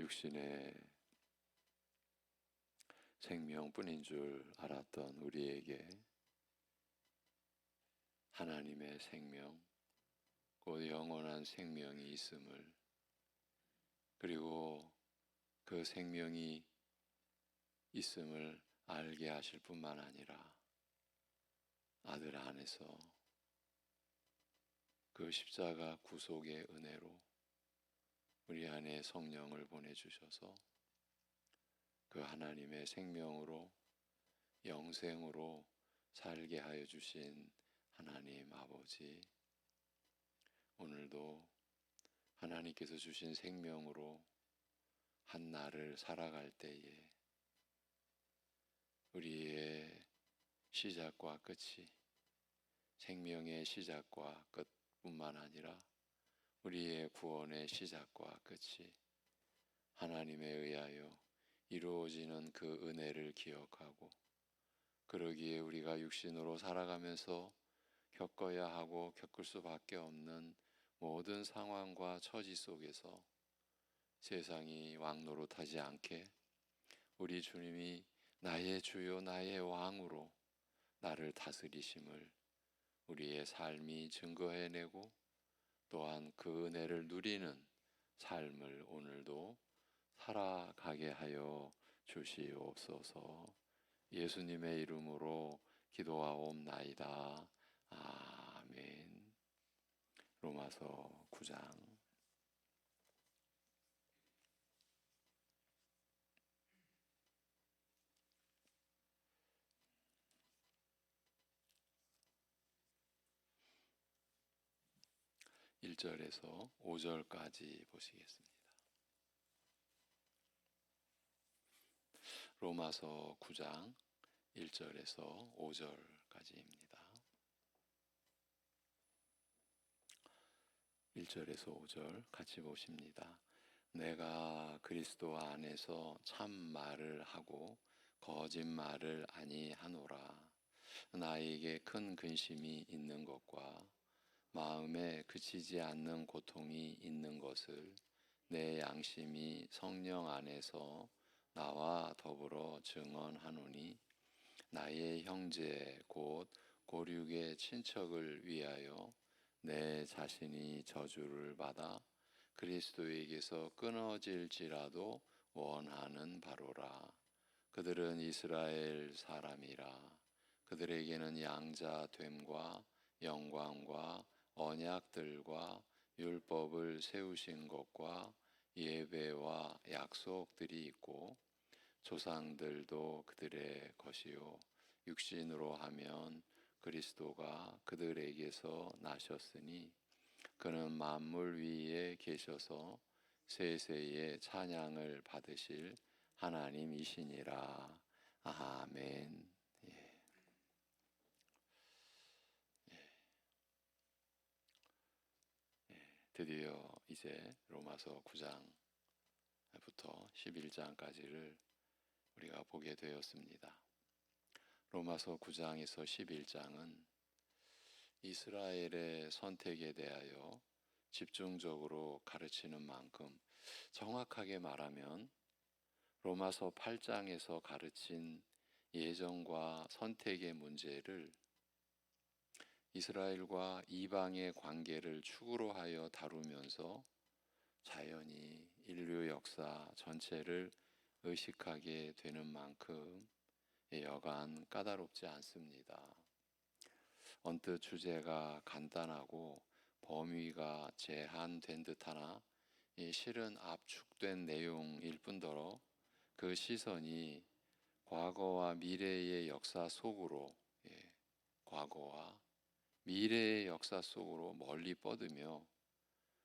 육신의 생명뿐인 줄 알았던 우리에게 하나님의 생명, 곧 영원한 생명이 있음을, 그리고 그 생명이 있음을 알게 하실 뿐만 아니라 아들 안에서 그 십자가 구속의 은혜로 우리 안에 성령을 보내주셔서 그 하나님의 생명으로 영생으로 살게 하여 주신 하나님 아버지, 오늘도 하나님께서 주신 생명으로 한 날을 살아갈 때에 우리의 시작과 끝이 생명의 시작과 끝뿐만 아니라 우리의 구원의 시작과 끝이 하나님에 의하여 이루어지는 그 은혜를 기억하고, 그러기에 우리가 육신으로 살아가면서 겪어야 하고 겪을 수밖에 없는 모든 상황과 처지 속에서 세상이 왕노릇하지 않게 우리 주님이 나의 주요 나의 왕으로 나를 다스리심을 우리의 삶이 증거해내고, 또한 그 은혜를 누리는 삶을 오늘도 살아가게 하여 주시옵소서. 예수님의 이름으로 기도하옵나이다. 아멘. 로마서 9장 1절에서 5절까지 보시겠습니다. 로마서 9장 1절에서 5절까지입니다. 1절에서 5절 같이 보십니다. 내가 그리스도 안에서 참 말을 하고 거짓말을 아니하노라. 나에게 큰 근심이 있는 것과 마음에 그치지 않는 고통이 있는 것을 내 양심이 성령 안에서 나와 더불어 증언하노니, 나의 형제 곧 고륙의 친척을 위하여 내 자신이 저주를 받아 그리스도에게서 끊어질지라도 원하는 바로라. 그들은 이스라엘 사람이라. 그들에게는 양자됨과 영광과 언약들과 율법을 세우신 것과 예배와 약속들이 있고, 조상들도 그들의 것이요 육신으로 하면 그리스도가 그들에게서 나셨으니, 그는 만물 위에 계셔서 세세의 찬양을 받으실 하나님이시니라. 아멘. 예. 드디어 이제 로마서 9장부터 11장까지를 우리가 보게 되었습니다. 로마서 9장에서 11장은 이스라엘의 선택에 대하여 집중적으로 가르치는 만큼, 정확하게 말하면 로마서 8장에서 가르친 예정과 선택의 문제를 이스라엘과 이방의 관계를 축으로 하여 다루면서 자연히 인류 역사 전체를 의식하게 되는 만큼 여간 까다롭지 않습니다. 언뜻 주제가 간단하고 범위가 제한된 듯하나 실은 압축된 내용일 뿐더러 그 시선이 과거와 미래의 역사 속으로, 과거와 미래의 역사 속으로 멀리 뻗으며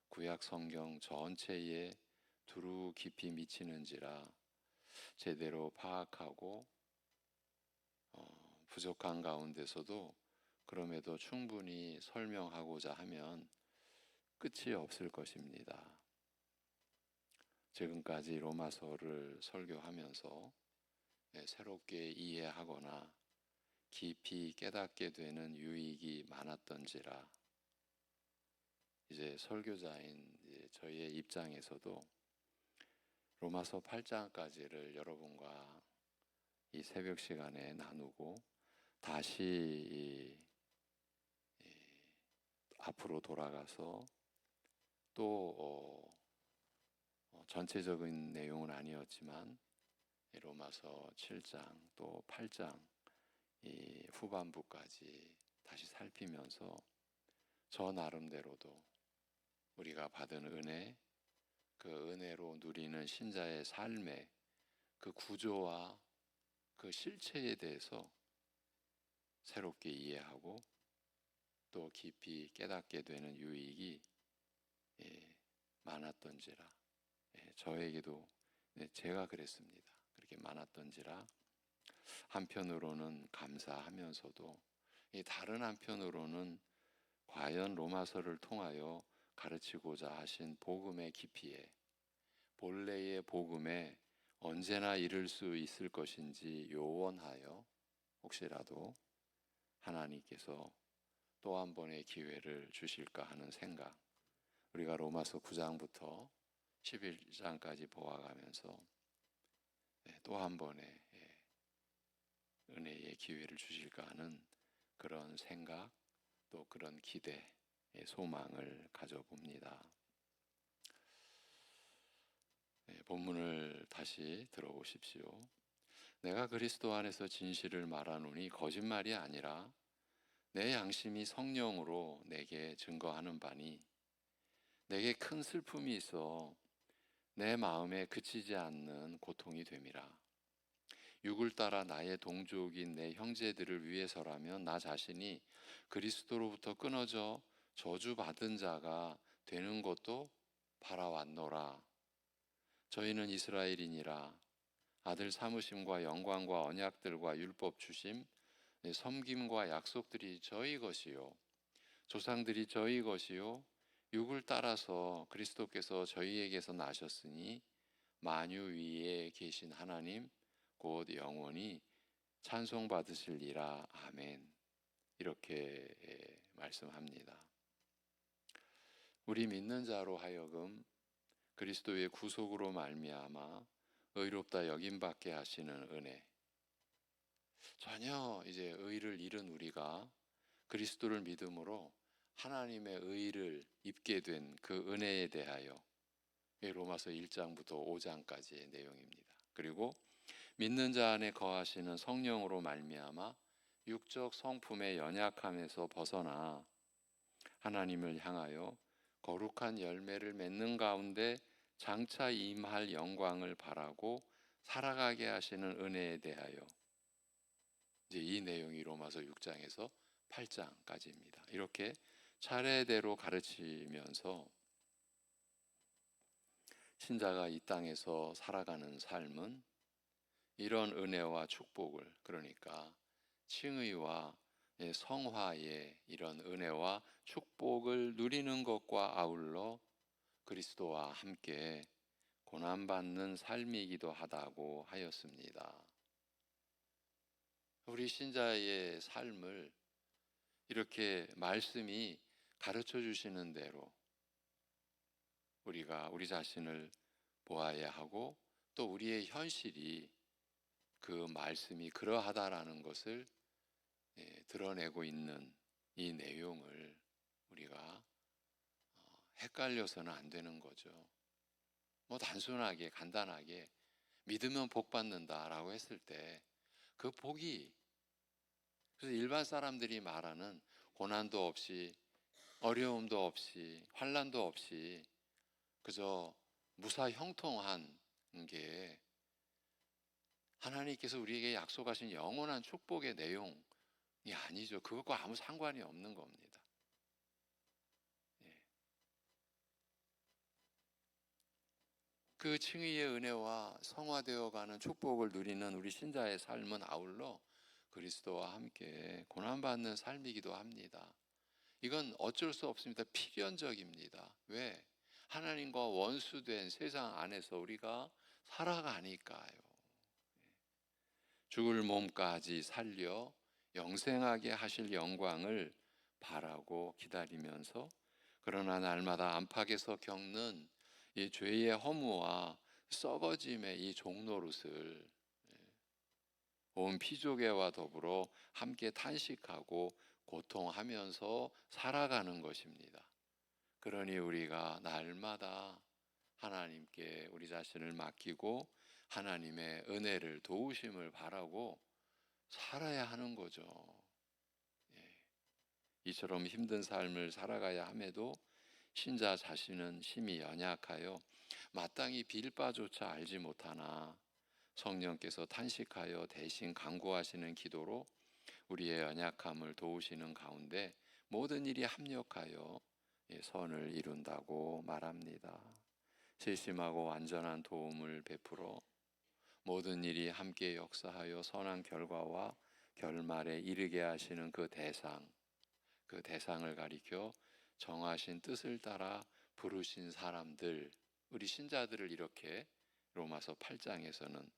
구약 성경 전체에 두루 깊이 미치는지라 제대로 파악하고 부족한 가운데서도 그럼에도 충분히 설명하고자 하면 끝이 없을 것입니다. 지금까지 로마서를 설교하면서 새롭게 이해하거나 깊이 깨닫게 되는 유익이 많았던지라, 이제 설교자인 저희의 입장에서도 로마서 8장까지를 여러분과 이 새벽 시간에 나누고 다시 앞으로 돌아가서 또 전체적인 내용은 아니었지만 로마서 7장 또 8장 이 후반부까지 다시 살피면서 저 나름대로도 우리가 받은 은혜, 그 은혜로 누리는 신자의 삶의 그 구조와 그 실체에 대해서 새롭게 이해하고 또 깊이 깨닫게 되는 유익이 많았던지라. 저에게도 제가 그랬습니다. 그렇게 많았던지라 한편으로는 감사하면서도 다른 한편으로는 과연 로마서를 통하여 가르치고자 하신 복음의 깊이에 본래의 복음에 언제나 이를 수 있을 것인지 요원하여 혹시라도 하나님께서 또 한 번의 기회를 주실까 하는 생각, 우리가 로마서 9장부터 11장까지 보아가면서 또 한 번의 은혜의 기회를 주실까 하는 그런 생각, 또 그런 기대, 소망을 가져봅니다. 본문을 다시 들어보십시오. 내가 그리스도 안에서 진실을 말하노니 거짓말이 아니라 내 양심이 성령으로 내게 증거하는 바니 내게 큰 슬픔이 있어 내 마음에 그치지 않는 고통이 됨이라. 육을 따라 나의 동족인 내 형제들을 위해서라면 나 자신이 그리스도로부터 끊어져 저주받은 자가 되는 것도 바라왔노라. 저희는 이스라엘이니라. 아들 삼으심과 영광과 언약들과 율법 주심, 섬김과 약속들이 저희 것이요 조상들이 저희 것이요 육을 따라서 그리스도께서 저희에게서 나셨으니 만유 위에 계신 하나님 곧 영원히 찬송받으실리라. 아멘. 이렇게 말씀합니다. 우리 믿는 자로 하여금 그리스도의 구속으로 말미암아 의롭다 여김받게 하시는 은혜, 전혀 이제 의를 잃은 우리가 그리스도를 믿음으로 하나님의 의를 입게 된 그 은혜에 대하여 로마서 1장부터 5장까지의 내용입니다. 그리고 믿는 자 안에 거하시는 성령으로 말미암아 육적 성품의 연약함에서 벗어나 하나님을 향하여 거룩한 열매를 맺는 가운데 장차 임할 영광을 바라고 살아가게 하시는 은혜에 대하여 이제 이 내용이 로마서 6장에서 8장까지입니다. 이렇게 차례대로 가르치면서 신자가 이 땅에서 살아가는 삶은 이런 은혜와 축복을, 그러니까 칭의와 성화의 이런 은혜와 축복을 누리는 것과 아울러 그리스도와 함께 고난받는 삶이기도 하다고 하였습니다. 우리 신자의 삶을 이렇게 말씀이 가르쳐 주시는 대로 우리가 우리 자신을 보아야 하고 또 우리의 현실이 그 말씀이 그러하다라는 것을 드러내고 있는 이 내용을 우리가 헷갈려서는 안 되는 거죠. 단순하게 간단하게 믿으면 복 받는다라고 했을 때 그 복이, 그래서 일반 사람들이 말하는 고난도 없이 어려움도 없이 환난도 없이 그저 무사 형통한 게 하나님께서 우리에게 약속하신 영원한 축복의 내용이 아니죠. 그것과 아무 상관이 없는 겁니다. 그 칭의의 은혜와 성화되어가는 축복을 누리는 우리 신자의 삶은 아울러 그리스도와 함께 고난받는 삶이기도 합니다. 이건 어쩔 수 없습니다. 필연적입니다. 왜? 하나님과 원수된 세상 안에서 우리가 살아가니까요. 죽을 몸까지 살려 영생하게 하실 영광을 바라고 기다리면서, 그러나 날마다 안팎에서 겪는 이 죄의 허무와 썩어짐의 이 종노릇을 온 피조개와 더불어 함께 탄식하고 고통하면서 살아가는 것입니다. 그러니 우리가 날마다 하나님께 우리 자신을 맡기고 하나님의 은혜를 도우심을 바라고 살아야 하는 거죠. 이처럼 힘든 삶을 살아가야 함에도 신자 자신은 심히 연약하여 마땅히 빌 바조차 알지 못하나 성령께서 탄식하여 대신 간구하시는 기도로 우리의 연약함을 도우시는 가운데 모든 일이 합력하여 선을 이룬다고 말합니다. 실심하고 완전한 도움을 베풀어 모든 일이 함께 역사하여 선한 결과와 결말에 이르게 하시는 그 대상을 가리켜 정하신 뜻을 따라 부르신 사람들, 우리 신자들을 이렇게 로마서 8장에서는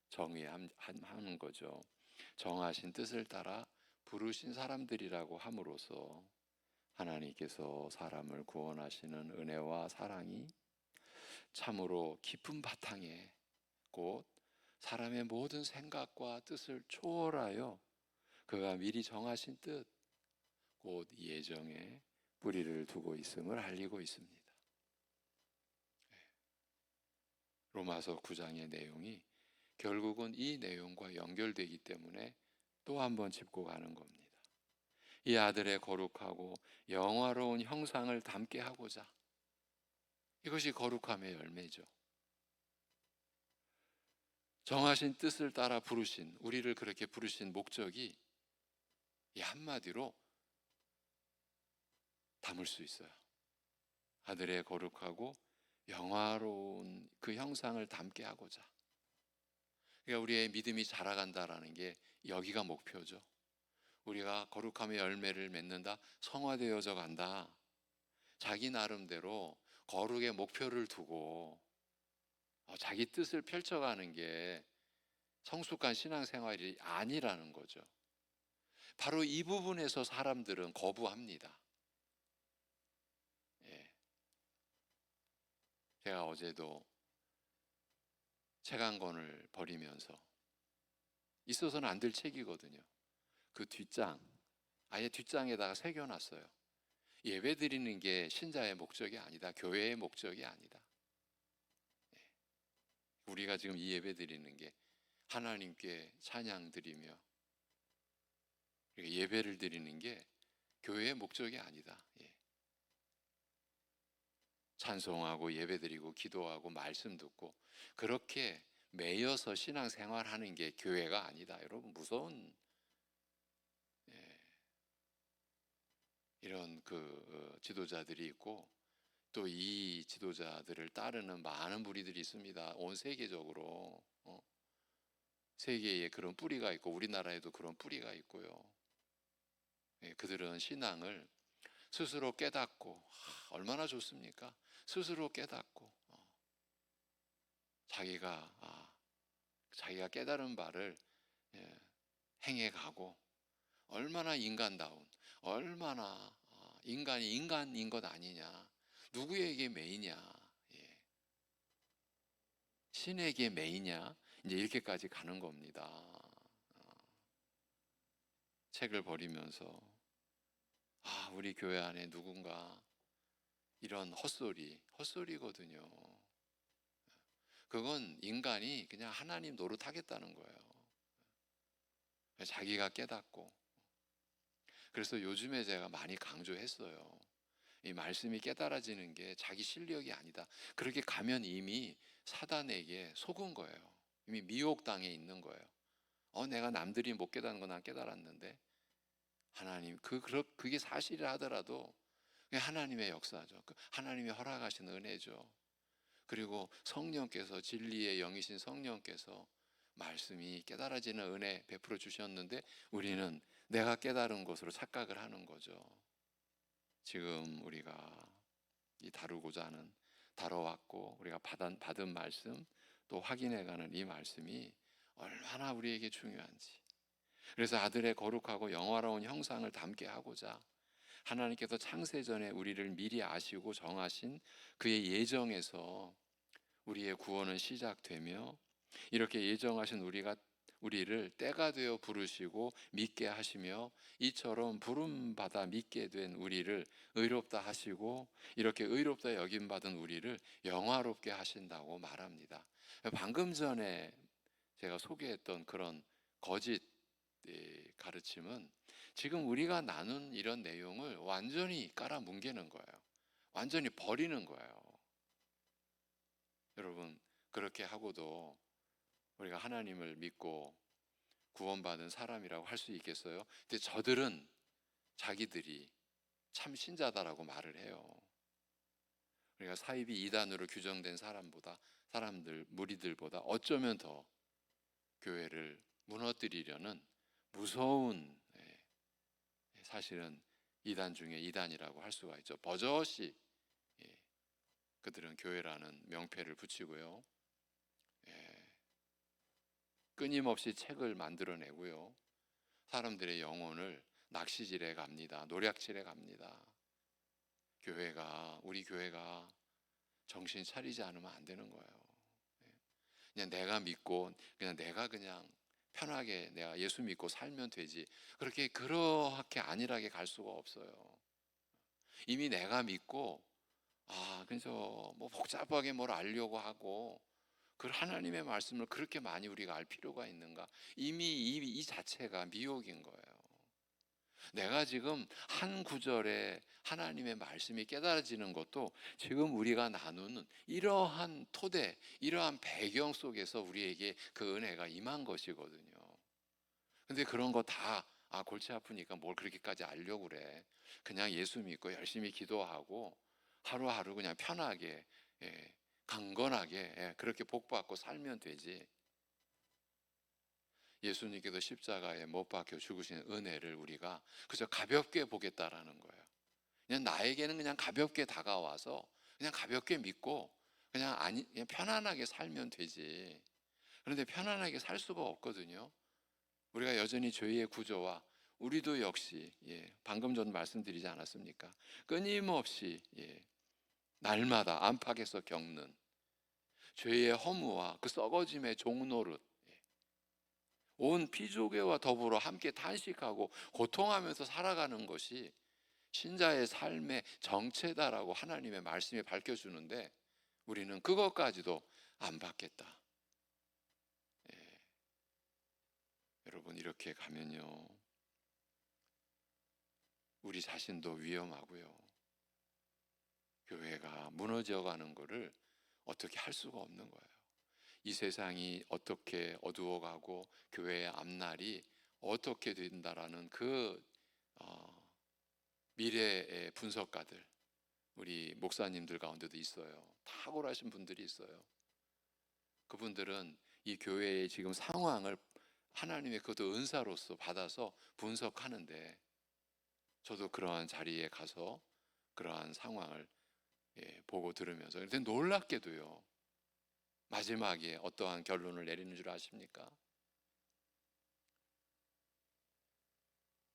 정의하는 거죠. 정하신 뜻을 따라 부르신 사람들이라고 함으로써 하나님께서 사람을 구원하시는 은혜와 사랑이 참으로 깊은 바탕에 곧 사람의 모든 생각과 뜻을 초월하여 그가 미리 정하신 뜻, 곧 예정에 뿌리를 두고 있음을 알리고 있습니다. 로마서 9장의 내용이 결국은 이 내용과 연결되기 때문에 또 한 번 짚고 가는 겁니다. 이 아들의 거룩하고 영화로운 형상을 담게 하고자, 이것이 거룩함의 열매죠. 정하신 뜻을 따라 부르신, 우리를 그렇게 부르신 목적이 이 한마디로 담을 수 있어요. 아들의 거룩하고 영화로운 그 형상을 담게 하고자. 그러니까 우리의 믿음이 자라간다라는 게 여기가 목표죠. 우리가 거룩함의 열매를 맺는다, 성화되어져 간다. 자기 나름대로 거룩의 목표를 두고 자기 뜻을 펼쳐가는 게 성숙한 신앙생활이 아니라는 거죠. 바로 이 부분에서 사람들은 거부합니다. 제가 어제도 책 한 권을 버리면서 있어서는 안 될 책이거든요. 그 뒷장, 아예 뒷장에다가 새겨놨어요. 예배 드리는 게 신자의 목적이 아니다. 교회의 목적이 아니다. 우리가 지금 이 예배 드리는 게 하나님께 찬양 드리며 예배를 드리는 게 교회의 목적이 아니다. 찬송하고 예배드리고 기도하고 말씀 듣고 그렇게 매여서 신앙생활하는 게 교회가 아니다. 여러분 무서운 이런 지도자들이 있고 또 이 지도자들을 따르는 많은 무리들이 있습니다. 온 세계적으로 세계에 그런 뿌리가 있고 우리나라에도 그런 뿌리가 있고요. 그들은 신앙을 스스로 깨닫고 얼마나 좋습니까? 스스로 깨닫고 자기가 깨달은 바를 행해가고 얼마나 인간다운, 얼마나 인간이 인간인 것 아니냐, 누구에게 매이냐, 신에게 매이냐, 이제 이렇게까지 가는 겁니다. 책을 버리면서 우리 교회 안에 누군가 이런 헛소리거든요. 그건 인간이 그냥 하나님 노릇하겠다는 거예요. 자기가 깨닫고. 그래서 요즘에 제가 많이 강조했어요. 이 말씀이 깨달아지는 게 자기 실력이 아니다. 그렇게 가면 이미 사단에게 속은 거예요. 이미 미혹당해 있는 거예요. 내가 남들이 못 깨닫는 거 난 깨달았는데 하나님 그게 사실이라 하더라도 하나님의 역사죠. 하나님이 허락하신 은혜죠. 그리고 성령께서 진리의 영이신 성령께서 말씀이 깨달아지는 은혜 베풀어 주셨는데 우리는 내가 깨달은 것으로 착각을 하는 거죠. 지금 우리가 이 다루고자 하는 다뤄왔고 우리가 받은 말씀 또 확인해가는 이 말씀이 얼마나 우리에게 중요한지. 그래서 아들의 거룩하고 영화로운 형상을 담게 하고자 하나님께서 창세전에 우리를 미리 아시고 정하신 그의 예정에서 우리의 구원은 시작되며 이렇게 예정하신 우리를 때가 되어 부르시고 믿게 하시며 이처럼 부름받아 믿게 된 우리를 의롭다 하시고 이렇게 의롭다 여김받은 우리를 영화롭게 하신다고 말합니다. 방금 전에 제가 소개했던 그런 거짓 가르침은 지금 우리가 나눈 이런 내용을 완전히 깔아뭉개는 거예요. 완전히 버리는 거예요. 여러분, 그렇게 하고도 우리가 하나님을 믿고 구원받은 사람이라고 할 수 있겠어요? 근데 저들은 자기들이 참 신자다라고 말을 해요. 우리가 사이비 이단으로 규정된 사람들, 무리들보다 어쩌면 더 교회를 무너뜨리려는 무서운, 사실은 이단 중에 이단이라고 할 수가 있죠. 버젓이 그들은 교회라는 명패를 붙이고요. 끊임없이 책을 만들어내고요. 사람들의 영혼을 낚시질해 갑니다. 노략질해 갑니다. 우리 교회가 정신 차리지 않으면 안 되는 거예요. 그냥 내가 믿고 그냥 편하게 내가 예수 믿고 살면 되지. 그렇게 안일하게 갈 수가 없어요. 이미 내가 믿고 그래서 뭐 복잡하게 뭘 알려고 하고 그 하나님의 말씀을 그렇게 많이 우리가 알 필요가 있는가? 이미 이 자체가 미혹인 거예요. 내가 지금 한 구절에 하나님의 말씀이 깨달아지는 것도 지금 우리가 나누는 이러한 토대, 이러한 배경 속에서 우리에게 그 은혜가 임한 것이거든요. 근데 그런 거 다 골치 아프니까 뭘 그렇게까지 알려고 그래. 그냥 예수 믿고 열심히 기도하고 하루하루 그냥 편하게, 강건하게 그렇게 복받고 살면 되지. 예수님께서 십자가에 못 박혀 죽으신 은혜를 우리가 그저 가볍게 보겠다라는 거예요. 그냥 나에게는 그냥 가볍게 다가와서 그냥 가볍게 믿고 그냥 편안하게 살면 되지. 그런데 편안하게 살 수가 없거든요. 우리가 여전히 죄의 구조와 우리도 역시 방금 전 말씀드리지 않았습니까? 끊임없이 날마다 안팎에서 겪는 죄의 허무와 그 썩어짐의 종노릇, 온 피조개와 더불어 함께 탄식하고 고통하면서 살아가는 것이 신자의 삶의 정체다라고 하나님의 말씀이 밝혀주는데 우리는 그것까지도 안 받겠다. 여러분, 이렇게 가면요 우리 자신도 위험하고요 교회가 무너져가는 것을 어떻게 할 수가 없는 거예요. 이 세상이 어떻게 어두워가고 교회의 앞날이 어떻게 된다라는 그 미래의 분석가들, 우리 목사님들 가운데도 있어요. 탁월하신 분들이 있어요. 그분들은 이 교회의 지금 상황을 하나님의 그것도 은사로서 받아서 분석하는데 저도 그러한 자리에 가서 그러한 상황을 보고 들으면서 근데 놀랍게도요 마지막에 어떠한 결론을 내리는 줄 아십니까?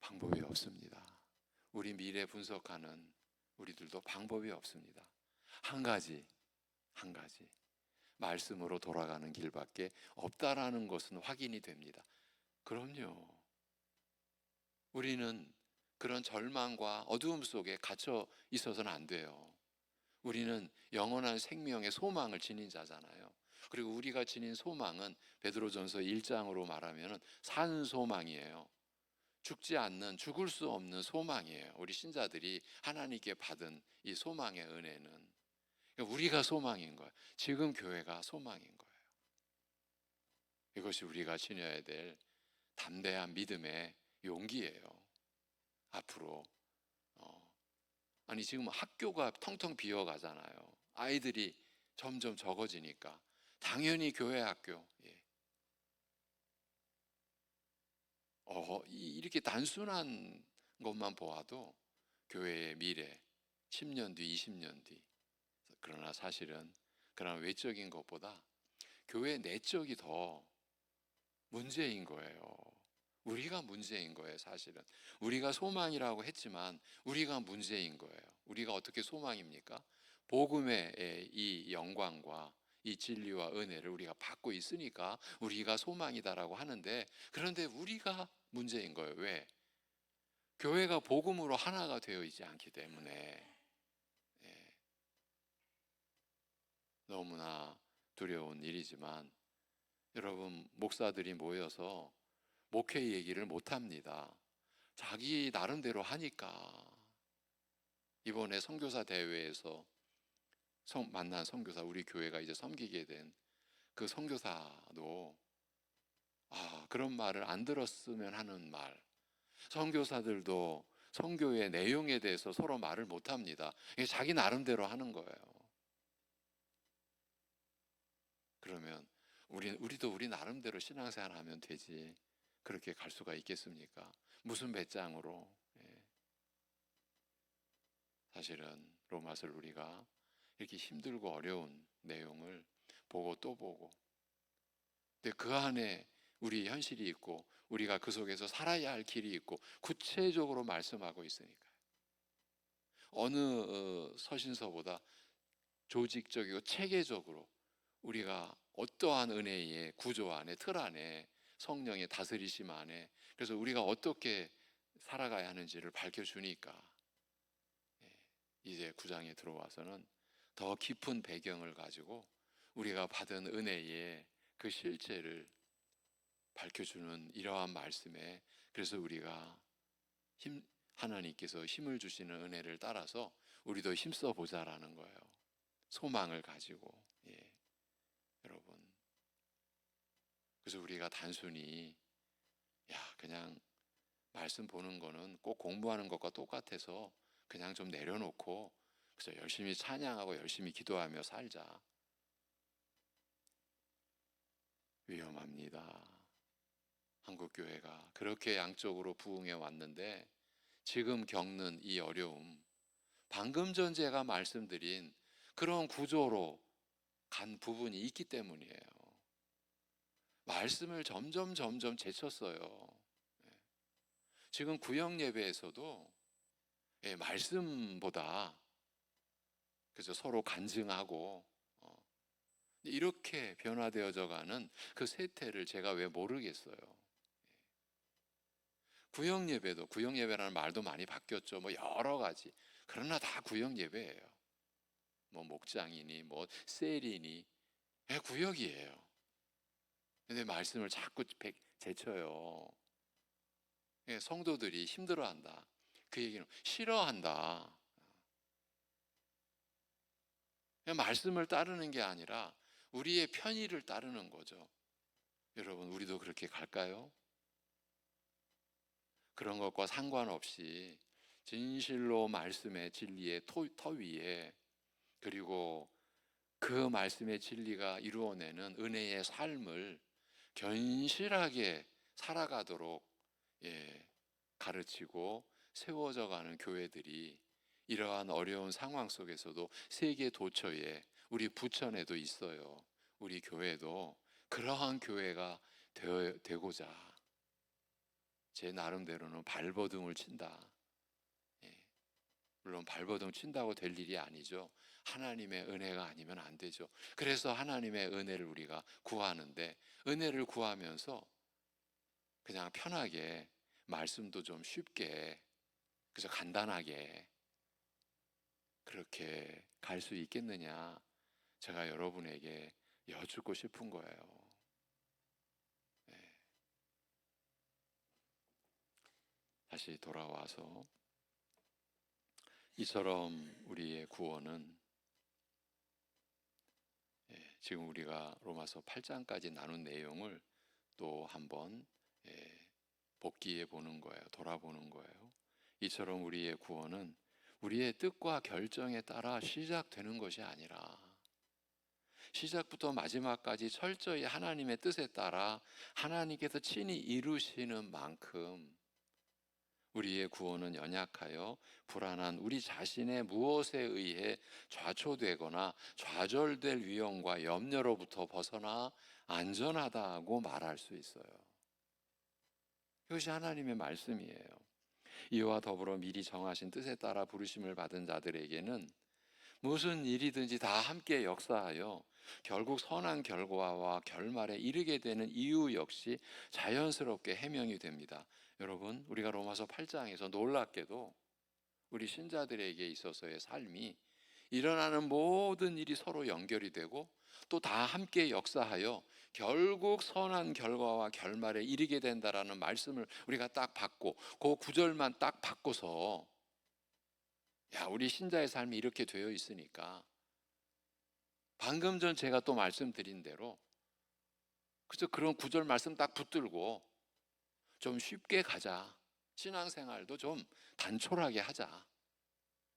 방법이 없습니다. 우리 미래 분석하는 우리들도 방법이 없습니다. 한 가지 말씀으로 돌아가는 길밖에 없다라는 것은 확인이 됩니다. 그럼요. 우리는 그런 절망과 어두움 속에 갇혀 있어서는 안 돼요. 우리는 영원한 생명의 소망을 지닌 자잖아요. 그리고 우리가 지닌 소망은 베드로전서 1장으로 말하면 산 소망이에요. 죽지 않는, 죽을 수 없는 소망이에요. 우리 신자들이 하나님께 받은 이 소망의 은혜는 우리가 소망인 거예요. 지금 교회가 소망인 거예요. 이것이 우리가 지녀야 될 담대한 믿음의 용기예요. 앞으로 지금 학교가 텅텅 비어가잖아요. 아이들이 점점 적어지니까 당연히 교회 학교 이렇게 단순한 것만 보아도 교회의 미래 10년 뒤 20년 뒤 그러나 사실은 그런 외적인 것보다 교회 내적이 더 문제인 거예요. 우리가 문제인 거예요. 사실은 우리가 소망이라고 했지만 우리가 문제인 거예요. 우리가 어떻게 소망입니까? 복음의 이 영광과 이 진리와 은혜를 우리가 받고 있으니까 우리가 소망이다라고 하는데, 그런데 우리가 문제인 거예요. 왜? 교회가 복음으로 하나가 되어 있지 않기 때문에. 예, 너무나 두려운 일이지만 여러분, 목사들이 모여서 목회 얘기를 못 합니다. 자기 나름대로 하니까. 이번에 선교사 대회에서 만난 선교사, 우리 교회가 이제 섬기게 된 그 선교사도 그런 말을 안 들었으면 하는 말. 선교사들도 선교의 내용에 대해서 서로 말을 못 합니다. 이게 자기 나름대로 하는 거예요. 그러면 우리도 우리 나름대로 신앙생활 하면 되지, 그렇게 갈 수가 있겠습니까? 무슨 배짱으로. 예. 사실은 로마서를 우리가 이렇게 힘들고 어려운 내용을 보고 또 보고, 근데 그 안에 우리 현실이 있고 우리가 그 속에서 살아야 할 길이 있고 구체적으로 말씀하고 있으니까요. 어느 서신서보다 조직적이고 체계적으로 우리가 어떠한 은혜의 구조 안에, 틀 안에, 성령의 다스리심 안에, 그래서 우리가 어떻게 살아가야 하는지를 밝혀주니까 이제 9장에 들어와서는 더 깊은 배경을 가지고 우리가 받은 은혜의 그 실체를 밝혀주는 이러한 말씀에, 그래서 우리가 하나님께서 힘을 주시는 은혜를 따라서 우리도 힘써 보자라는 거예요. 소망을 가지고. 예, 여러분, 그래서 우리가 단순히 그냥 말씀 보는 거는 꼭 공부하는 것과 똑같아서 그냥 좀 내려놓고 그래서 열심히 찬양하고 열심히 기도하며 살자. 위험합니다. 한국교회가 그렇게 양쪽으로 부흥해 왔는데 지금 겪는 이 어려움, 방금 전 제가 말씀드린 그런 구조로 간 부분이 있기 때문이에요. 말씀을 점점 제쳤어요. 지금 구역 예배에서도 말씀보다 그래서 서로 간증하고 이렇게 변화되어져 가는 그 세태를 제가 왜 모르겠어요. 구역 예배도, 구역 예배라는 말도 많이 바뀌었죠. 뭐 여러 가지. 그러나 다 구역 예배예요. 뭐 목장이니 뭐 셀이니 구역이에요. 근데 말씀을 자꾸 제쳐요. 성도들이 힘들어한다. 그 얘기는 싫어한다. 말씀을 따르는 게 아니라 우리의 편의를 따르는 거죠. 여러분, 우리도 그렇게 갈까요? 그런 것과 상관없이 진실로 말씀의 진리의 터 위에, 그리고 그 말씀의 진리가 이루어내는 은혜의 삶을 견실하게 살아가도록 가르치고 세워져 가는 교회들이 이러한 어려운 상황 속에서도 세계 도처에, 우리 부천에도 있어요. 우리 교회도 그러한 교회가 되고자 제 나름대로는 발버둥을 친다. 물론 발버둥 친다고 될 일이 아니죠. 하나님의 은혜가 아니면 안 되죠. 그래서 하나님의 은혜를 우리가 구하는데, 은혜를 구하면서 그냥 편하게 말씀도 좀 쉽게, 그래서 간단하게 그렇게 갈 수 있겠느냐, 제가 여러분에게 여쭙고 싶은 거예요. 다시 돌아와서 이처럼 우리의 구원은 지금 우리가 로마서 8장까지 나눈 내용을 또 한번 복기해 보는 거예요. 돌아보는 거예요. 이처럼 우리의 구원은 우리의 뜻과 결정에 따라 시작되는 것이 아니라 시작부터 마지막까지 철저히 하나님의 뜻에 따라 하나님께서 친히 이루시는 만큼 우리의 구원은 연약하여 불안한 우리 자신의 무엇에 의해 좌초되거나 좌절될 위험과 염려로부터 벗어나 안전하다고 말할 수 있어요. 이것이 하나님의 말씀이에요. 이와 더불어 미리 정하신 뜻에 따라 부르심을 받은 자들에게는 무슨 일이든지 다 함께 역사하여 결국 선한 결과와 결말에 이르게 되는 이유 역시 자연스럽게 해명이 됩니다. 여러분, 우리가 로마서 8장에서 놀랍게도 우리 신자들에게 있어서의 삶이 일어나는 모든 일이 서로 연결이 되고 또 다 함께 역사하여 결국 선한 결과와 결말에 이르게 된다라는 말씀을 우리가 딱 받고 그 구절만 딱 받고서 야, 우리 신자의 삶이 이렇게 되어 있으니까 방금 전 제가 또 말씀드린 대로 그저 그런 구절 말씀 딱 붙들고 좀 쉽게 가자. 신앙생활도 좀 단촐하게 하자.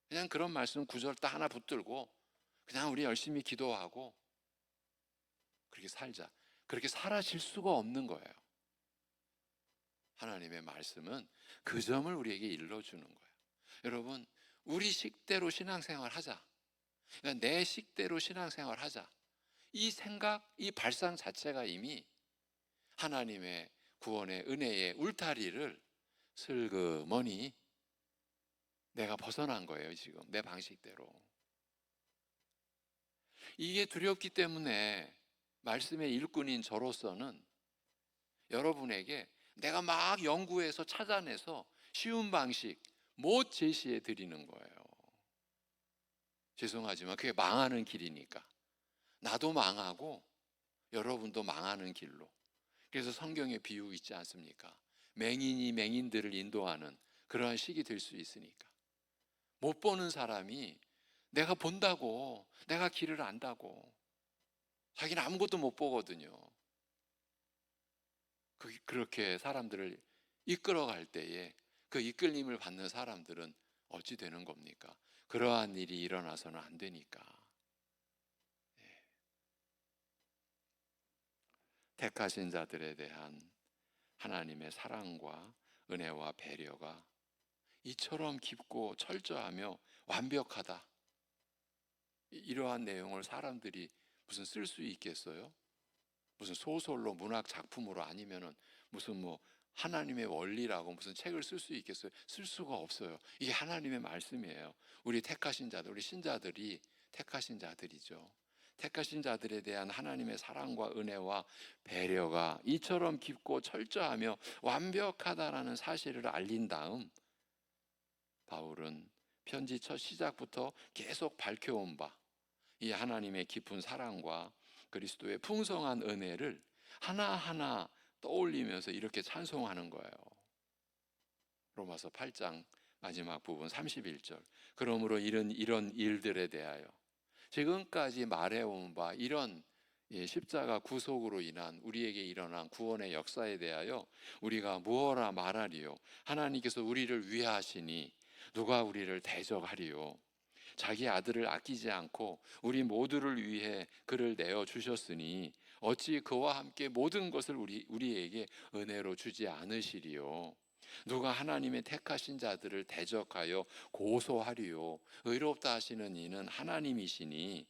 그냥 그런 말씀 구절 딱 하나 붙들고 그냥 우리 열심히 기도하고 그렇게 살자. 그렇게 살아질 수가 없는 거예요. 하나님의 말씀은 그 점을 우리에게 일러주는 거예요. 여러분, 우리 식대로 신앙생활 하자. 그러니까 내 식대로 신앙생활 하자. 이 생각, 이 발상 자체가 이미 하나님의 구원의 은혜의 울타리를 슬그머니 내가 벗어난 거예요. 지금 내 방식대로. 이게 두렵기 때문에 말씀의 일꾼인 저로서는 여러분에게 내가 막 연구해서 찾아내서 쉬운 방식 못 제시해 드리는 거예요. 죄송하지만 그게 망하는 길이니까. 나도 망하고 여러분도 망하는 길로. 그래서 성경에 비유 있지 않습니까? 맹인이 맹인들을 인도하는 그러한 식이 될 수 있으니까. 못 보는 사람이 내가 본다고, 내가 길을 안다고. 자기는 아무것도 못 보거든요. 그렇게 사람들을 이끌어갈 때에 그 이끌림을 받는 사람들은 어찌 되는 겁니까? 그러한 일이 일어나서는 안 되니까. 택하신 자들에 대한 하나님의 사랑과 은혜와 배려가 이처럼 깊고 철저하며 완벽하다. 이러한 내용을 사람들이 무슨 쓸 수 있겠어요? 무슨 소설로 문학 작품으로 아니면은 무슨 뭐 하나님의 원리라고 무슨 책을 쓸 수 있겠어요? 쓸 수가 없어요. 이게 하나님의 말씀이에요. 우리 택하신 자들, 우리 신자들이 택하신 자들이죠. 택하신 자들에 대한 하나님의 사랑과 은혜와 배려가 이처럼 깊고 철저하며 완벽하다라는 사실을 알린 다음 바울은 편지 첫 시작부터 계속 밝혀온 바 이 하나님의 깊은 사랑과 그리스도의 풍성한 은혜를 하나하나 떠올리면서 이렇게 찬송하는 거예요. 로마서 8장 마지막 부분 31절. 그러므로 이런 일들에 대하여 지금까지 말해온 바 이런 십자가 구속으로 인한 우리에게 일어난 구원의 역사에 대하여 우리가 무엇라 말하리요? 하나님께서 우리를 위하시니 누가 우리를 대적하리요? 자기 아들을 아끼지 않고 우리 모두를 위해 그를 내어 주셨으니 어찌 그와 함께 모든 것을 우리에게 은혜로 주지 않으시리요? 누가 하나님의 택하신 자들을 대적하여 고소하리요? 의롭다 하시는 이는 하나님이시니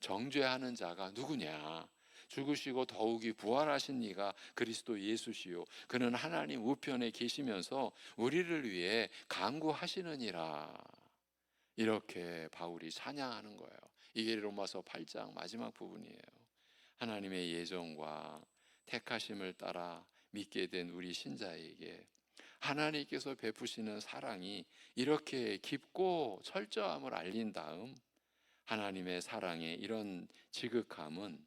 정죄하는 자가 누구냐? 죽으시고 더욱이 부활하신 이가 그리스도 예수시요 그는 하나님 우편에 계시면서 우리를 위해 간구하시느니라. 이렇게 바울이 찬양하는 거예요. 이게 로마서 8장 마지막 부분이에요. 하나님의 예정과 택하심을 따라 믿게 된 우리 신자에게 하나님께서 베푸시는 사랑이 이렇게 깊고 철저함을 알린 다음 하나님의 사랑의 이런 지극함은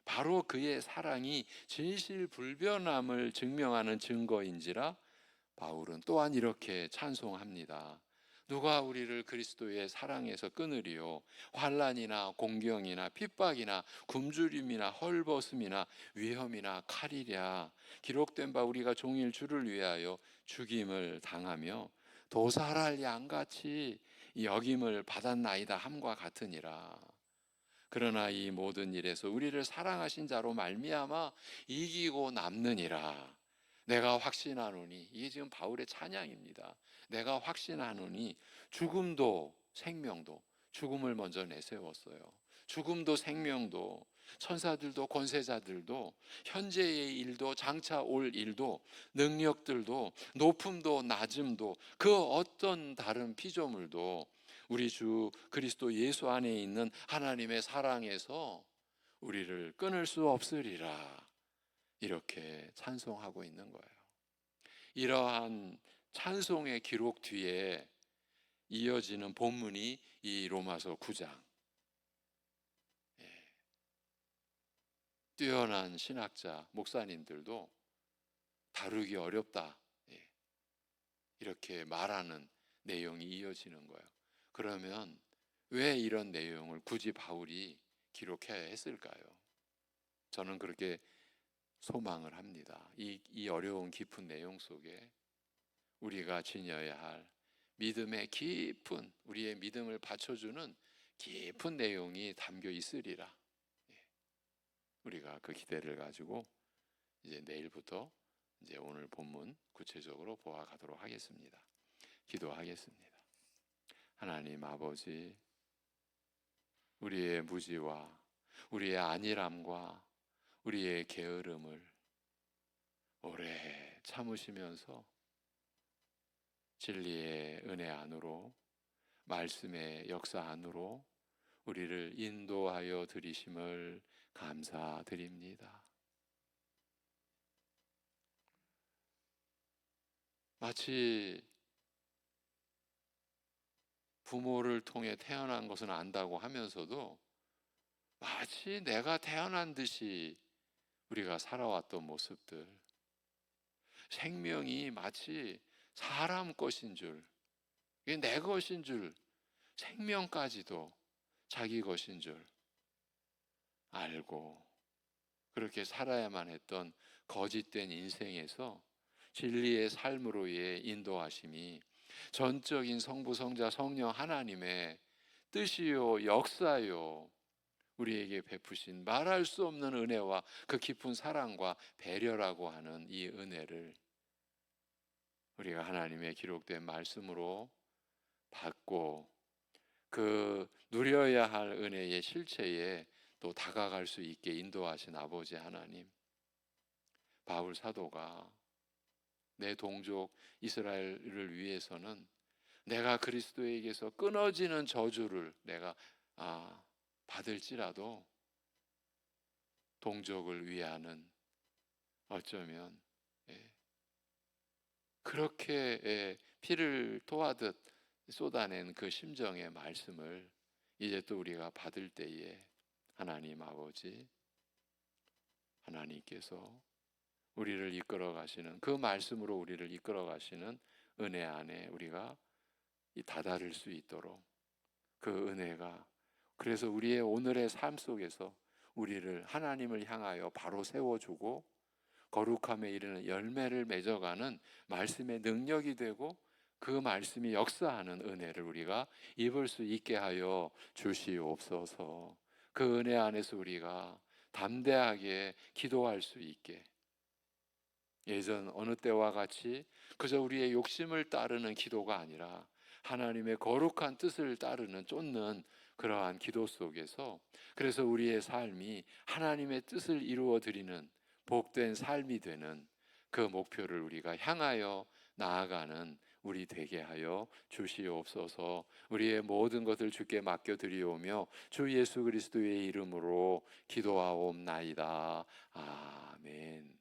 바로 그의 사랑이 진실불변함을 증명하는 증거인지라 바울은 또한 이렇게 찬송합니다. 누가 우리를 그리스도의 사랑에서 끊으리요? 환난이나 공경이나 핍박이나 굶주림이나 헐벗음이나 위험이나 칼이랴. 기록된 바 우리가 종일 주를 위하여 죽임을 당하며 도살할 양같이 여김을 받았나이다 함과 같으니라. 그러나 이 모든 일에서 우리를 사랑하신 자로 말미암아 이기고 남느니라. 내가 확신하노니, 이게 지금 바울의 찬양입니다. 내가 확신하노니 죽음도 생명도, 죽음을 먼저 내세웠어요. 죽음도 생명도 천사들도 권세자들도 현재의 일도 장차 올 일도 능력들도 높음도 낮음도 그 어떤 다른 피조물도 우리 주 그리스도 예수 안에 있는 하나님의 사랑에서 우리를 끊을 수 없으리라. 이렇게 찬송하고 있는 거예요. 이러한 찬송의 기록 뒤에 이어지는 본문이 이 로마서 9장. 뛰어난 신학자, 목사님들도 다루기 어렵다, 이렇게 말하는 내용이 이어지는 거예요. 그러면 왜 이런 내용을 굳이 바울이 기록해야 했을까요? 저는 그렇게 소망을 합니다. 이 어려운 깊은 내용 속에 우리가 지녀야 할 믿음의 깊은, 우리의 믿음을 받쳐주는 깊은 내용이 담겨 있으리라. 우리가 그 기대를 가지고 이제 내일부터 이제 오늘 본문 구체적으로 보아가도록 하겠습니다. 기도하겠습니다. 하나님 아버지, 우리의 무지와 우리의 안일함과 우리의 게으름을 오래 참으시면서 진리의 은혜 안으로, 말씀의 역사 안으로 우리를 인도하여 들이심을 감사드립니다. 마치 부모를 통해 태어난 것은 안다고 하면서도 마치 내가 태어난 듯이 우리가 살아왔던 모습들, 생명이 마치 사람 것인 줄, 이게 내 것인 줄, 생명까지도 자기 것인 줄 알고 그렇게 살아야만 했던 거짓된 인생에서 진리의 삶으로의 인도하심이 전적인 성부, 성자, 성령 하나님의 뜻이요 역사요 우리에게 베푸신 말할 수 없는 은혜와 그 깊은 사랑과 배려라고 하는 이 은혜를 우리가 하나님의 기록된 말씀으로 받고 그 누려야 할 은혜의 실체에 또 다가갈 수 있게 인도하신 아버지 하나님, 바울 사도가 내 동족 이스라엘을 위해서는 내가 그리스도에게서 끊어지는 저주를 내가 받을지라도 동족을 위하는, 어쩌면 그렇게 피를 토하듯 쏟아낸 그 심정의 말씀을 이제 또 우리가 받을 때에 하나님 아버지, 하나님께서 우리를 이끌어 가시는 그 말씀으로 우리를 이끌어 가시는 은혜 안에 우리가 다다를 수 있도록 그 은혜가, 그래서 우리의 오늘의 삶 속에서 우리를 하나님을 향하여 바로 세워주고 거룩함에 이르는 열매를 맺어가는 말씀의 능력이 되고 그 말씀이 역사하는 은혜를 우리가 입을 수 있게 하여 주시옵소서. 그 은혜 안에서 우리가 담대하게 기도할 수 있게, 예전 어느 때와 같이 그저 우리의 욕심을 따르는 기도가 아니라 하나님의 거룩한 뜻을 따르는 쫓는 그러한 기도 속에서, 그래서 우리의 삶이 하나님의 뜻을 이루어 드리는 복된 삶이 되는 그 목표를 우리가 향하여 나아가는 우리 되게 하여 주시옵소서. 우리의 모든 것을 주께 맡겨 드리오며 주 예수 그리스도의 이름으로 기도하옵나이다. 아멘.